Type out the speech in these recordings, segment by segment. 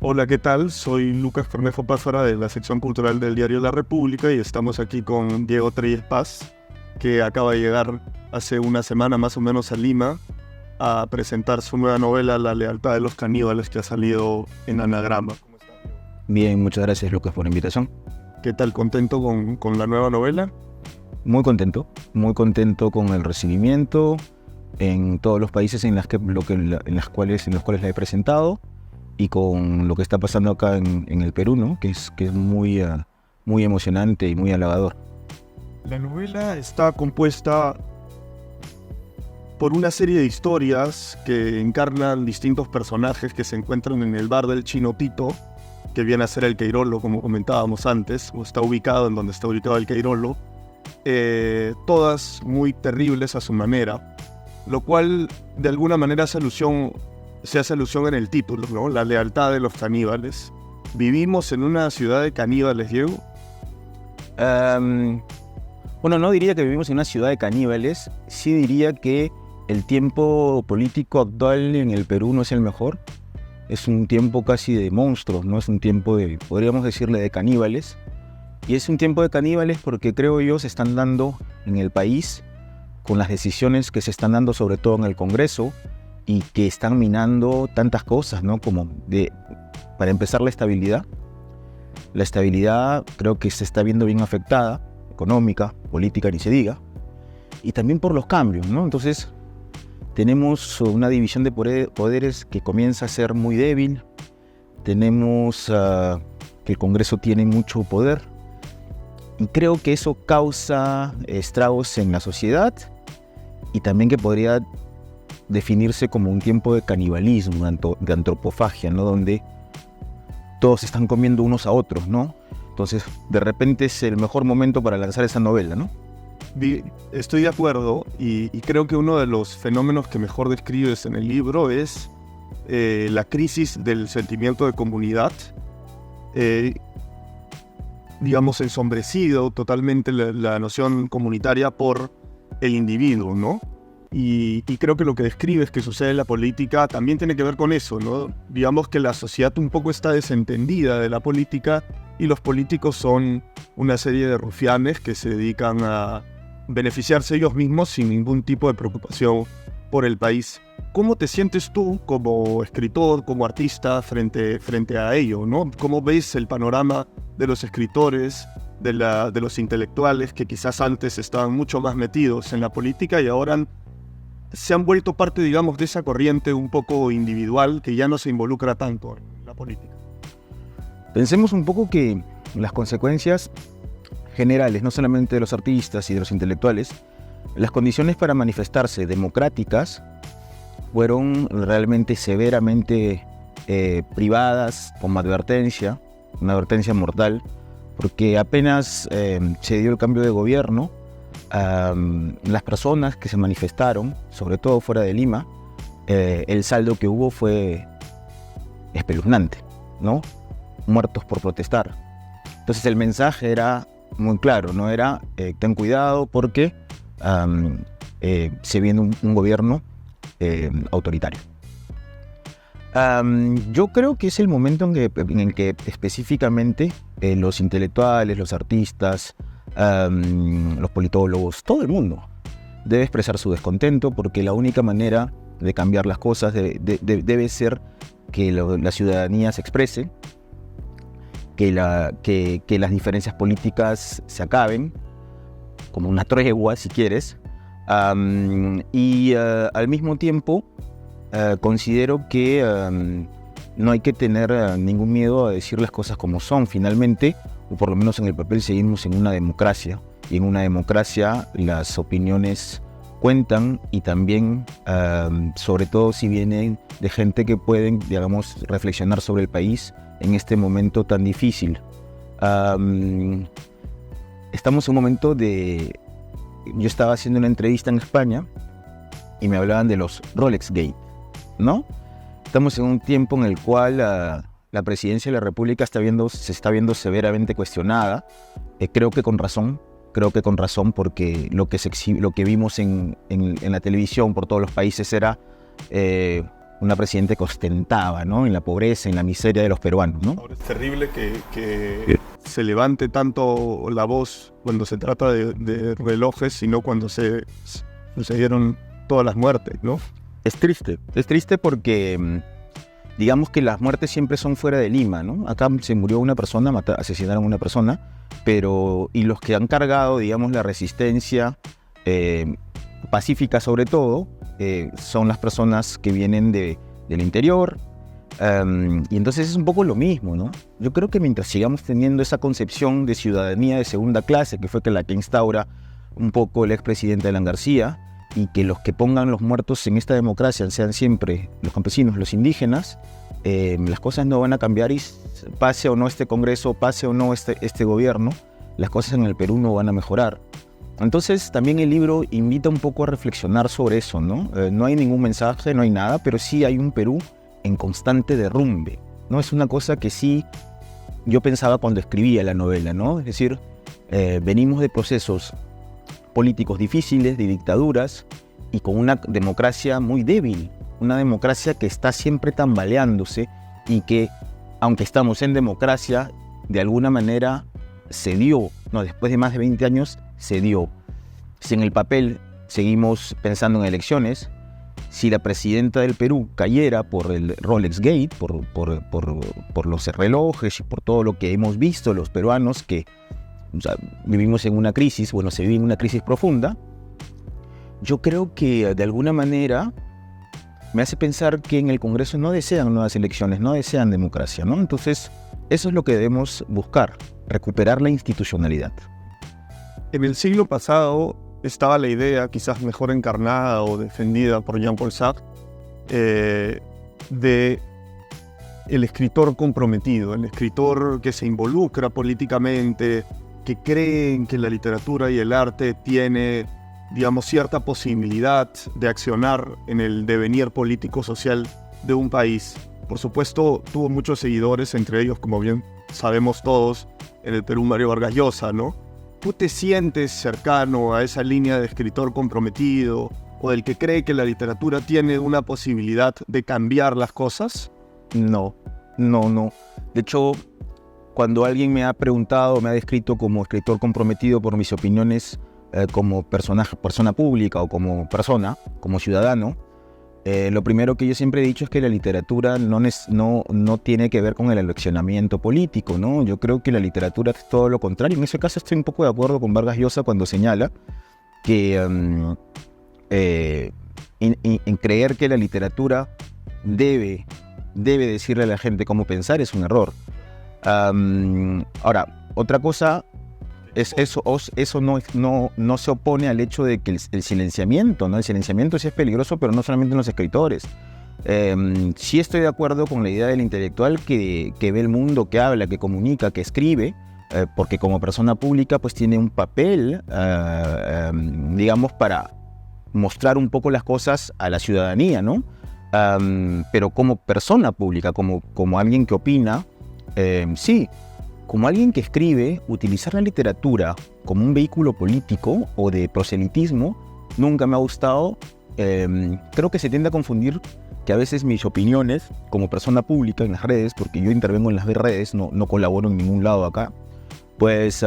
Hola, ¿qué tal? Soy Lucas Cornejo Pázara de la sección cultural del diario La República y estamos aquí con Diego Treyes Paz, que acaba de llegar hace una semana más o menos a Lima a presentar su nueva novela La lealtad de los caníbales, que ha salido en Anagrama. ¿Cómo estás, Diego? Bien, muchas gracias Lucas por la invitación. ¿Qué tal? ¿Contento con la nueva novela? Muy contento con el recibimiento en todos los países en los cuales la he presentado y con lo que está pasando acá en el Perú, ¿no? que es muy emocionante y muy halagador. La novela está compuesta por una serie de historias que encarnan distintos personajes que se encuentran en el bar del Chino Tito, que viene a ser el Queirolo, como comentábamos antes, o está ubicado en donde está ubicado el Queirolo, todas muy terribles a su manera, lo cual de alguna manera se hace alusión en el título, ¿no? La lealtad de los caníbales. ¿Vivimos en una ciudad de caníbales, Diego? Bueno, no diría que vivimos en una ciudad de caníbales, sí diría que el tiempo político actual en el Perú no es el mejor. Es un tiempo casi de monstruos, ¿no? Es un tiempo podríamos decirle, de caníbales. Y es un tiempo de caníbales porque creo yo se están dando en el país, con las decisiones que se están dando sobre todo en el Congreso, y que están minando tantas cosas, ¿no? Para empezar, la estabilidad. La estabilidad creo que se está viendo bien afectada, económica, política, ni se diga. Y también por los cambios, ¿no? Entonces, tenemos una división de poderes que comienza a ser muy débil. Tenemos que el Congreso tiene mucho poder. Y creo que eso causa estragos en la sociedad y también que podría definirse como un tiempo de canibalismo, de antropofagia, ¿no? Donde todos se están comiendo unos a otros, ¿no? Entonces, de repente es el mejor momento para lanzar esa novela, ¿no? Estoy de acuerdo y creo que uno de los fenómenos que mejor describes en el libro es la crisis del sentimiento de comunidad, digamos, ensombrecido totalmente la noción comunitaria por el individuo, ¿no? Y creo que lo que describes que sucede en la política también tiene que ver con eso, ¿no? Digamos que la sociedad un poco está desentendida de la política y los políticos son una serie de rufianes que se dedican a beneficiarse ellos mismos sin ningún tipo de preocupación por el país. ¿Cómo te sientes tú como escritor, como artista frente a ello, ¿no? ¿Cómo ves el panorama de los escritores, de los intelectuales que quizás antes estaban mucho más metidos en la política y ahora se han vuelto parte, digamos, de esa corriente un poco individual que ya no se involucra tanto en la política? Pensemos un poco que las consecuencias generales, no solamente de los artistas y de los intelectuales, las condiciones para manifestarse democráticas fueron realmente severamente privadas, con una advertencia mortal, porque apenas se dio el cambio de gobierno, las personas que se manifestaron, sobre todo fuera de Lima, el saldo que hubo fue espeluznante, ¿no? Muertos por protestar. Entonces el mensaje era muy claro, ¿no? Era ten cuidado porque se viene un gobierno autoritario. Yo creo que es el momento en el que específicamente los intelectuales, los artistas, los politólogos, todo el mundo debe expresar su descontento, porque la única manera de cambiar las cosas debe ser que la ciudadanía se exprese, que las diferencias políticas se acaben, como una tregua si quieres, y al mismo tiempo considero que no hay que tener ningún miedo a decir las cosas como son. Finalmente, o por lo menos en el papel, seguimos en una democracia, y en una democracia las opiniones cuentan, y también, sobre todo si vienen de gente que pueden, digamos, reflexionar sobre el país en este momento tan difícil. Estamos en un momento yo estaba haciendo una entrevista en España y me hablaban de los Rolex Gate, ¿no? Estamos en un tiempo en el cual la presidencia de la República se está viendo severamente cuestionada. Creo que con razón, porque lo que vimos en la televisión por todos los países era una presidenta que ostentaba, ¿no?, en la pobreza, en la miseria de los peruanos, ¿no? Ahora es terrible que se levante tanto la voz cuando se trata de relojes, sino cuando se sucedieron todas las muertes, ¿no? Es triste porque digamos que las muertes siempre son fuera de Lima, ¿no? Acá se murió una persona, asesinaron a una persona, y los que han cargado, digamos, la resistencia pacífica sobre todo, son las personas que vienen del interior, y entonces es un poco lo mismo, ¿no? Yo creo que mientras sigamos teniendo esa concepción de ciudadanía de segunda clase, que fue la que instaura un poco el expresidente Alan García, y que los que pongan los muertos en esta democracia sean siempre los campesinos, los indígenas, las cosas no van a cambiar, y pase o no este Congreso, pase o no este gobierno, las cosas en el Perú no van a mejorar. Entonces también el libro invita un poco a reflexionar sobre eso, ¿no? No hay ningún mensaje, no hay nada, pero sí hay un Perú en constante derrumbe, ¿no? Es una cosa que sí yo pensaba cuando escribía la novela, ¿no? Es decir, venimos de procesos políticos difíciles, de dictaduras, y con una democracia muy débil, una democracia que está siempre tambaleándose y que, aunque estamos en democracia, de alguna manera cedió, ¿no? Después de más de 20 años, cedió. Si en el papel seguimos pensando en elecciones, si la presidenta del Perú cayera por el Rolex Gate, por los relojes y por todo lo que hemos visto los peruanos que, o sea, vivimos en una crisis, bueno, se vive en una crisis profunda, yo creo que de alguna manera me hace pensar que en el Congreso no desean nuevas elecciones, no desean democracia, ¿no? Entonces, eso es lo que debemos buscar, recuperar la institucionalidad. En el siglo pasado estaba la idea, quizás mejor encarnada o defendida por Jean-Paul Sartre, de el escritor comprometido, el escritor que se involucra políticamente, que cree en que la literatura y el arte tiene, digamos, cierta posibilidad de accionar en el devenir político-social de un país. Por supuesto, tuvo muchos seguidores, entre ellos, como bien sabemos todos, en el Perú Mario Vargas Llosa, ¿no? ¿Tú te sientes cercano a esa línea de escritor comprometido o del que cree que la literatura tiene una posibilidad de cambiar las cosas? No. De hecho, cuando alguien me ha preguntado, me ha descrito como escritor comprometido por mis opiniones como persona pública o como persona, como ciudadano, lo primero que yo siempre he dicho es que la literatura no tiene que ver con el eleccionamiento político, ¿no? Yo creo que la literatura es todo lo contrario. En ese caso estoy un poco de acuerdo con Vargas Llosa cuando señala que en creer que la literatura debe decirle a la gente cómo pensar es un error. Ahora, otra cosa es eso no se opone al hecho de que el silenciamiento, ¿no? El silenciamiento sí es peligroso, pero no solamente en los escritores. Sí estoy de acuerdo con la idea del intelectual que ve el mundo, que habla, que comunica, que escribe, porque como persona pública pues tiene un papel, digamos, para mostrar un poco las cosas a la ciudadanía, ¿no? Pero como persona pública, como alguien que opina, sí, como alguien que escribe, utilizar la literatura como un vehículo político o de proselitismo nunca me ha gustado. Creo que se tiende a confundir que a veces mis opiniones como persona pública en las redes, porque yo intervengo en las redes, no colaboro en ningún lado acá, pues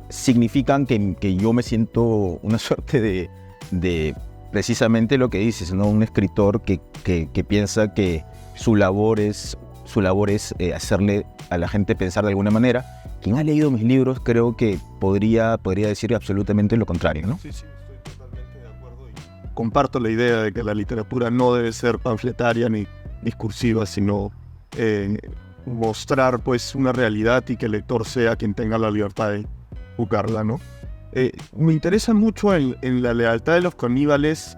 significan que yo me siento una suerte de precisamente lo que dices, ¿no? Un escritor que piensa que su labor es hacerle a la gente pensar de alguna manera. Quien ha leído mis libros creo que podría decir absolutamente lo contrario, ¿no? Sí, estoy totalmente de acuerdo y comparto la idea de que la literatura no debe ser panfletaria ni discursiva, sino mostrar pues una realidad y que el lector sea quien tenga la libertad de juzgarla, ¿no? Me interesa mucho en La lealtad de los caníbales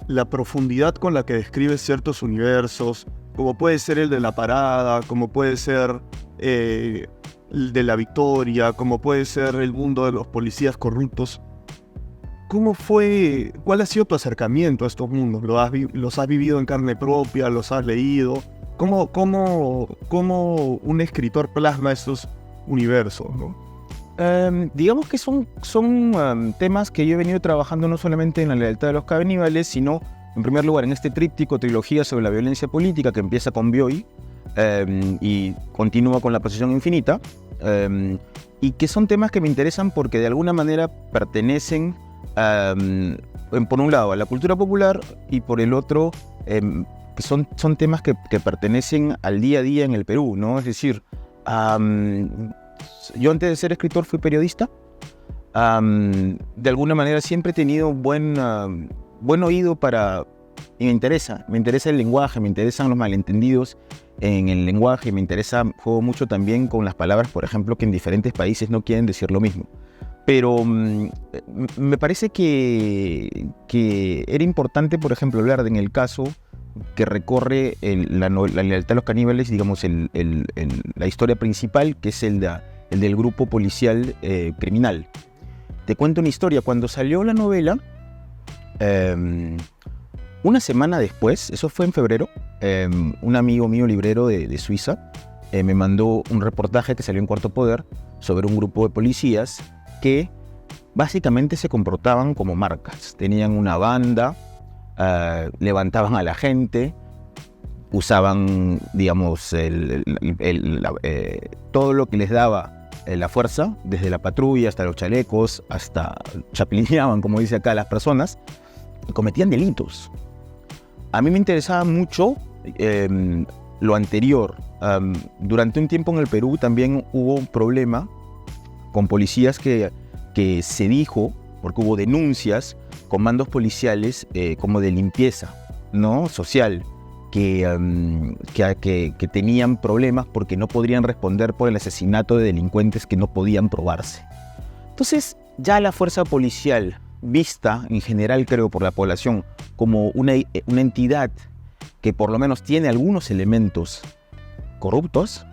la profundidad con la que describe ciertos universos, como puede ser el de La Parada, como puede ser el de La Victoria, como puede ser el mundo de los policías corruptos. ¿Cuál ha sido tu acercamiento a estos mundos? ¿Los has vivido en carne propia? ¿Los has leído? ¿Cómo un escritor plasma estos universos, ¿no? Digamos que son temas que yo he venido trabajando no solamente en La lealtad de los caníbales, sino En primer lugar, en este tríptico, trilogía sobre la violencia política que empieza con Bioy y continúa con La Procesión Infinita, y que son temas que me interesan porque de alguna manera pertenecen, por un lado, a la cultura popular y por el otro, son temas que pertenecen al día a día en el Perú, ¿no? Es decir, yo antes de ser escritor fui periodista. De alguna manera siempre he tenido buen oído y me interesa el lenguaje, me interesan los malentendidos en el lenguaje, juego mucho también con las palabras, por ejemplo, que en diferentes países no quieren decir lo mismo. Pero me parece que era importante, por ejemplo, hablar en el caso que recorre la lealtad a los caníbales, digamos, la historia principal, que es el del grupo policial criminal. Te cuento una historia. Cuando salió la novela, una semana después, eso fue en febrero, un amigo mío librero de Suiza me mandó un reportaje que salió en Cuarto Poder sobre un grupo de policías que básicamente se comportaban como marcas. Tenían una banda, levantaban a la gente, usaban, digamos, todo lo que les daba la fuerza, desde la patrulla hasta los chalecos, hasta chaplineaban, como dice acá, las personas, y cometían delitos. A mí me interesaba mucho lo anterior. Durante un tiempo en el Perú también hubo un problema con policías que se dijo, porque hubo denuncias, comandos policiales como de limpieza, ¿no? Social, que tenían problemas porque no podrían responder por el asesinato de delincuentes que no podían probarse. Entonces, ya la fuerza policial, vista en general, creo, por la población, como una entidad que por lo menos tiene algunos elementos corruptos,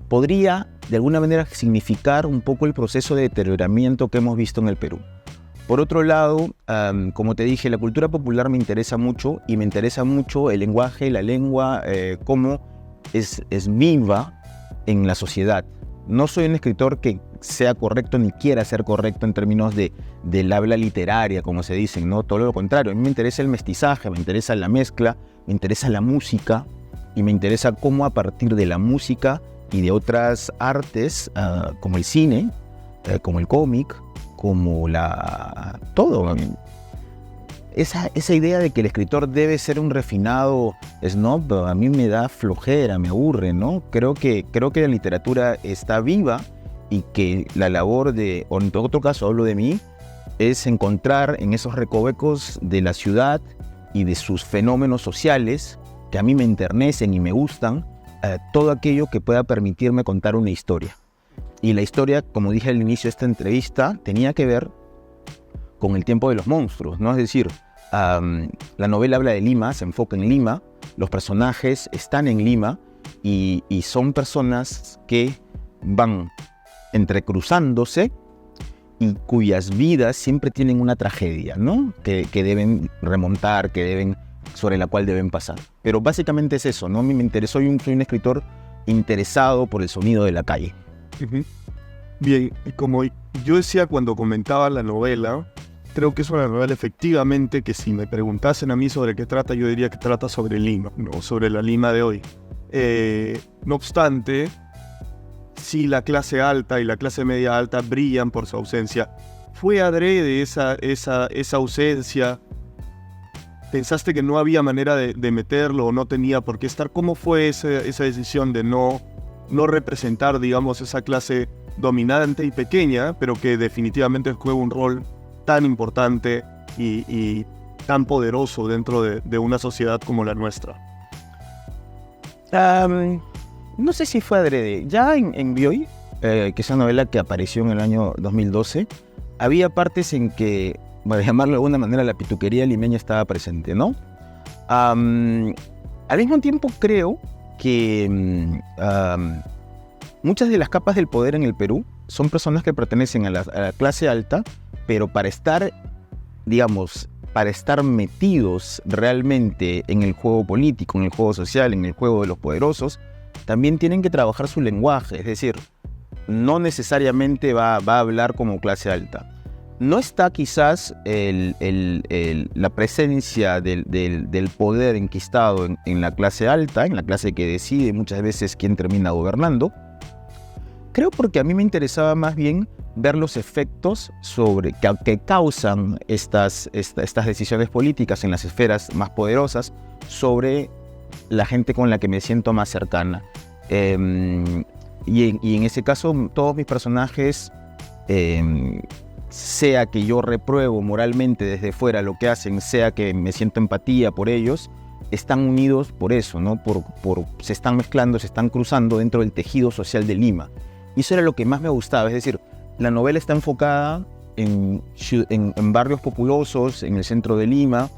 podría de alguna manera significar un poco el proceso de deterioramiento que hemos visto en el Perú. Por otro lado, como te dije, la cultura popular me interesa mucho y me interesa mucho el lenguaje, la lengua, cómo es viva en la sociedad. No soy un escritor que sea correcto ni quiera ser correcto en términos del habla literaria, como se dicen, ¿no? Todo lo contrario, a mí me interesa el mestizaje, me interesa la mezcla, me interesa la música y me interesa cómo a partir de la música y de otras artes, como el cine, como el cómic, como todo. Esa idea de que el escritor debe ser un refinado snob, a mí me da flojera, me aburre, ¿no? Creo que la literatura está viva y que la labor de, o en otro caso hablo de mí, es encontrar en esos recovecos de la ciudad y de sus fenómenos sociales, que a mí me enternecen y me gustan, todo aquello que pueda permitirme contar una historia. Y la historia, como dije al inicio de esta entrevista, tenía que ver con el tiempo de los monstruos, ¿no? Es decir, la novela habla de Lima, se enfoca en Lima, los personajes están en Lima y son personas que van entrecruzándose y cuyas vidas siempre tienen una tragedia, ¿no? Que deben remontar, sobre la cual deben pasar. Pero básicamente es eso, ¿no? A mí me interesó, soy un escritor interesado por el sonido de la calle. Bien, y como yo decía cuando comentaba la novela, creo que es una novela efectivamente que si me preguntasen a mí sobre qué trata, yo diría que trata sobre Lima, no sobre la Lima de hoy. No obstante, sí la clase alta y la clase media alta brillan por su ausencia. ¿Fue adrede esa ausencia? ¿Pensaste que no había manera de meterlo o no tenía por qué estar? ¿Cómo fue esa decisión de no representar, digamos, esa clase dominante y pequeña, pero que definitivamente juega un rol tan importante y tan poderoso dentro de una sociedad como la nuestra? No sé si fue adrede. Ya en Bioy, que es una novela que apareció en el año 2012, había partes en que, para llamarlo de alguna manera, la pituquería limeña estaba presente, ¿no? Al mismo tiempo creo que muchas de las capas del poder en el Perú son personas que pertenecen a la clase alta, pero para estar metidos realmente en el juego político, en el juego social, en el juego de los poderosos, también tienen que trabajar su lenguaje, es decir, no necesariamente va a hablar como clase alta. no está quizás la presencia del poder enquistado en la clase alta, en la clase que decide muchas veces quién termina gobernando. Creo porque a mí me interesaba más bien ver los efectos que causan estas decisiones políticas en las esferas más poderosas sobre la gente con la que me siento más cercana. Y en ese caso, todos mis personajes, sea que yo repruebo moralmente desde fuera lo que hacen, sea que me siento empatía por ellos, están unidos por eso, ¿no? Se están mezclando, se están cruzando dentro del tejido social de Lima. Y eso era lo que más me gustaba, es decir, la novela está enfocada en barrios populosos, en el centro de Lima,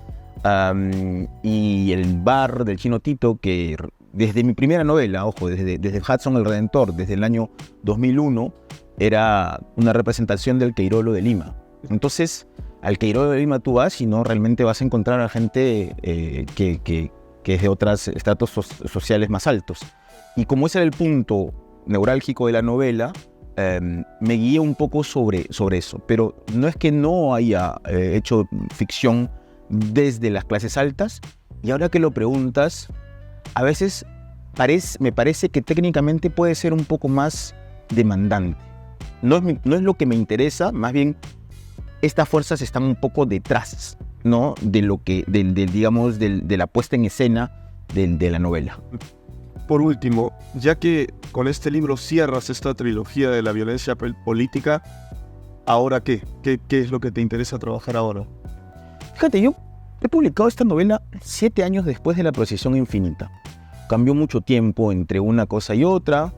y el bar del Chino Tito, que desde mi primera novela, ojo, desde Hudson el Redentor, desde el año 2001, era una representación del Queirolo de Lima. Entonces, al Queirolo de Lima tú vas y no realmente vas a encontrar a gente que es de otros estratos sociales más altos. Y como ese era el punto neurálgico de la novela, me guié un poco sobre eso. Pero no es que no haya hecho ficción desde las clases altas, y ahora que lo preguntas, a veces me parece que técnicamente puede ser un poco más demandante. No es lo que me interesa, más bien estas fuerzas están un poco detrás, ¿no? De la puesta en escena de la novela. Por último, ya que con este libro cierras esta trilogía de la violencia política, ¿ahora qué? ¿Qué es lo que te interesa trabajar ahora? Fíjate, yo he publicado esta novela 7 años después de La Procesión Infinita. Cambió mucho tiempo entre una cosa y otra,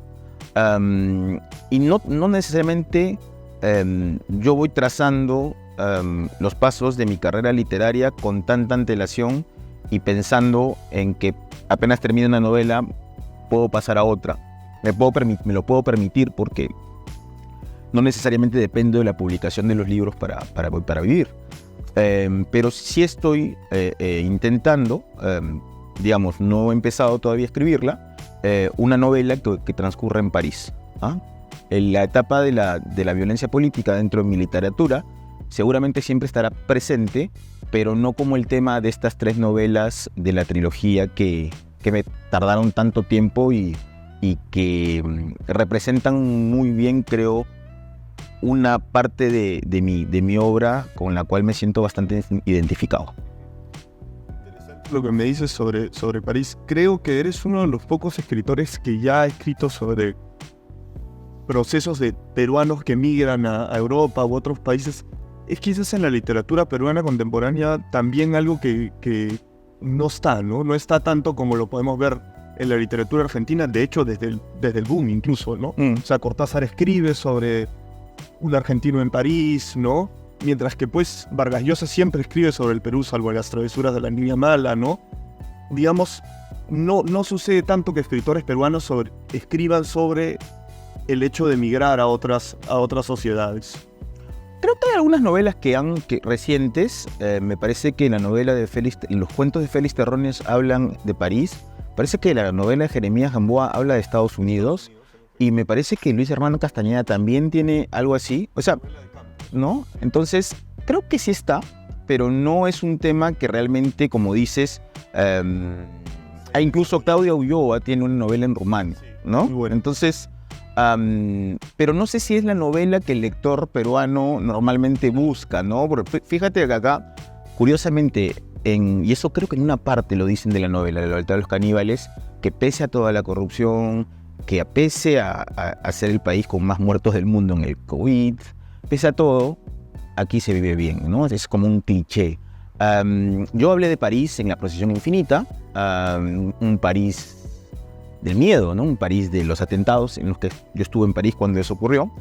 y no necesariamente yo voy trazando los pasos de mi carrera literaria con tanta antelación y pensando en que apenas termine una novela puedo pasar a otra. Me lo puedo permitir porque no necesariamente dependo de la publicación de los libros para vivir. Pero sí estoy intentando, digamos, no he empezado todavía a escribirla, una novela que transcurre en París. En la etapa de la violencia política dentro de mi literatura seguramente siempre estará presente, pero no como el tema de estas 3 novelas de la trilogía que me tardaron tanto tiempo y que representan muy bien, creo, una parte de mi obra con la cual me siento bastante identificado. Lo que me dices sobre París, creo que eres uno de los pocos escritores que ya ha escrito sobre procesos de peruanos que migran a Europa u otros países. Es quizás en la literatura peruana contemporánea también algo que no está, ¿no? No está tanto como lo podemos ver en la literatura argentina, de hecho desde el boom incluso, ¿no? O sea, Cortázar escribe sobre un argentino en París, ¿no? Mientras que pues Vargas Llosa siempre escribe sobre el Perú, salvo las travesuras de la niña mala, ¿no? Digamos, no sucede tanto que escritores peruanos escriban sobre el hecho de emigrar a otras sociedades. Creo que hay algunas novelas recientes, me parece que la novela de los cuentos de Félix Terrones hablan de París, parece que la novela de Jeremías Gamboa habla de Estados Unidos, y me parece que Luis Hermano Castañeda también tiene algo así, o sea, ¿no? Entonces, creo que sí está, pero no es un tema que realmente, como dices, incluso Claudia Ulloa tiene una novela en rumano, ¿no? Muy bueno. Entonces, pero no sé si es la novela que el lector peruano normalmente busca, ¿no? Porque fíjate que acá, curiosamente, y eso creo que en una parte lo dicen de la novela, de la Lealtad de los Caníbales, que pese a toda la corrupción, que pese a ser el país con más muertos del mundo en el COVID, pese a todo, aquí se vive bien, ¿no? Es como un cliché. Yo hablé de París en La Procesión Infinita, un París del miedo, ¿no? Un París de los atentados, en los que yo estuve en París cuando eso ocurrió.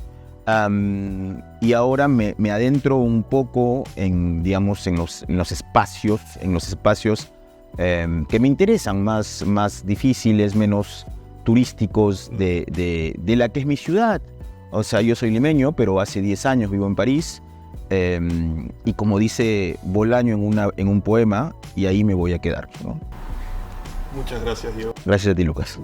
Y ahora me adentro un poco en los espacios que me interesan, más difíciles, menos turísticos de la que es mi ciudad. O sea, yo soy limeño, pero hace 10 años vivo en París. Y como dice Bolaño en un poema, y ahí me voy a quedar, ¿no? Muchas gracias, Diego. Gracias a ti, Lucas.